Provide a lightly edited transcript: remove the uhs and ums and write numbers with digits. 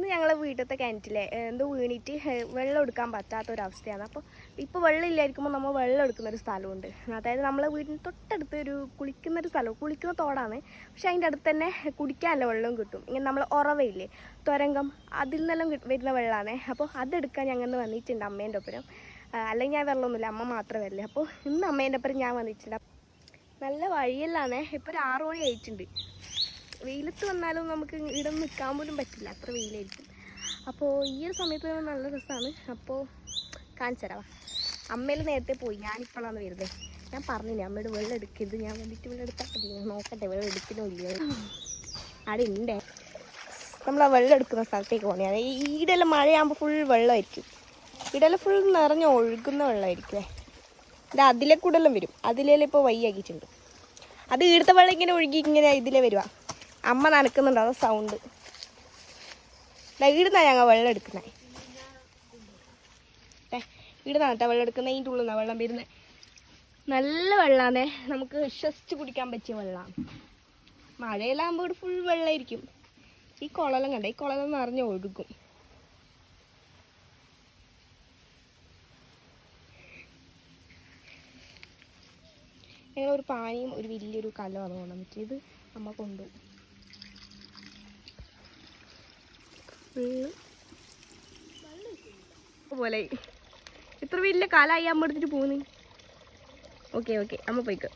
ഇന്ന് ഞങ്ങളെ വീട്ടിലത്തെ കിണറ്റിലെ എന്തോ വീണിട്ട് വെള്ളം എടുക്കാൻ പറ്റാത്തൊരവസ്ഥയാണ്. അപ്പോൾ ഇപ്പോൾ വെള്ളം ഇല്ലായിരിക്കുമ്പോൾ നമ്മൾ വെള്ളം എടുക്കുന്നൊരു സ്ഥലമുണ്ട്. അതായത് നമ്മളെ വീടിന് തൊട്ടടുത്ത് ഒരു കുളിക്കുന്നൊരു സ്ഥലം, കുളിക്കുന്ന തോടാണ്. പക്ഷെ അതിൻ്റെ അടുത്ത് തന്നെ കുടിക്കാനുള്ള വെള്ളവും കിട്ടും. ഇങ്ങനെ നമ്മൾ ഉറവയില്ലേ, തുരങ്കം, അതിൽ നിന്നെല്ലാം വരുന്ന വെള്ളമാണ്. അപ്പോൾ അതെടുക്കാൻ ഞങ്ങൾ വന്നിട്ടുണ്ട് അമ്മേൻ്റെ ഒപ്പരം. അല്ലെങ്കിൽ ഞാൻ വെള്ളമൊന്നുമില്ല, അമ്മ മാത്രമേ വരില്ല. അപ്പോൾ ഇന്ന് അമ്മേൻ്റെ ഒപ്പരം ഞാൻ വന്നിട്ടുണ്ട്. നല്ല വഴിയെല്ലാണേ. ഇപ്പോൾ ഒരു 6 മണി ആയിട്ടുണ്ട്. വെയിലത്ത് വന്നാലും നമുക്ക് ഇവിടെ നിൽക്കാൻ പോലും പറ്റില്ല, അത്ര വെയിലായിരിക്കും. അപ്പോൾ ഈ ഒരു സമയത്ത് നല്ല രസമാണ്. അപ്പോൾ കാണിച്ചു തരാം. അമ്മയിൽ നേരത്തെ പോയി, ഞാനിപ്പോഴാണ് വരുന്നത്. ഞാൻ പറഞ്ഞില്ലേ അമ്മയോട് വെള്ളം എടുക്കരുത്, ഞാൻ വന്നിട്ട് വെള്ളം എടുത്താൽ നോക്കട്ടെ വെള്ളം എടുക്കണോ ഇല്ലയോ. അവിടെ ഉണ്ടേ, നമ്മൾ ആ വെള്ളം എടുക്കുന്ന സ്ഥലത്തേക്ക് പോകണേ. ഈടെല്ലാം മഴയാകുമ്പോൾ ഫുൾ വെള്ളമായിരിക്കും. ഈടെല്ലാം ഫുൾ നിറഞ്ഞ് ഒഴുകുന്ന വെള്ളമായിരിക്കുമേ. ഇത് അതിലെ കൂടെ എല്ലാം വരും. അതിലെല്ലാം ഇപ്പോൾ വയ്യാക്കിയിട്ടുണ്ട്. അത് ഈടുത്ത വെള്ളം ഇങ്ങനെ ഒഴുകി ഇങ്ങനെ ഇതിലേ വരുവാ. അമ്മ നനക്കുന്നുണ്ട്, അത് സൗണ്ട്. ഈടുന്നാണ് ഞങ്ങൾ വെള്ളം എടുക്കുന്നത്. ഈടുന്നാണ് കേട്ടോ വെള്ളം എടുക്കുന്നത്. ഇതിൻ്റെ ഉള്ളിൽ നിന്നാണ് വെള്ളം വരുന്നത്. നല്ല വെള്ളമാണേ, നമുക്ക് വിശ്വസിച്ച് കുടിക്കാൻ പറ്റിയ വെള്ളമാണ്. മഴയിലാകുമ്പോൾ ഇവിടെ ഫുൾ വെള്ളമായിരിക്കും. ഈ കുളമെല്ലാം കണ്ട, ഈ കുളമെല്ലാം നിറഞ്ഞ് ഒഴുകും. ഞങ്ങളൊരു പാനിയും ഒരു വലിയൊരു കലമാണ് കൊണ്ടുവന്നിട്ട് ഇത് അമ്മ കൊണ്ടുപോകും. പോലെ ഇത്ര വലിയ കാലായി അമ്മ എടുത്തിട്ട് പോകുന്നു. ഓക്കെ അമ്മ പോയിക്കോ.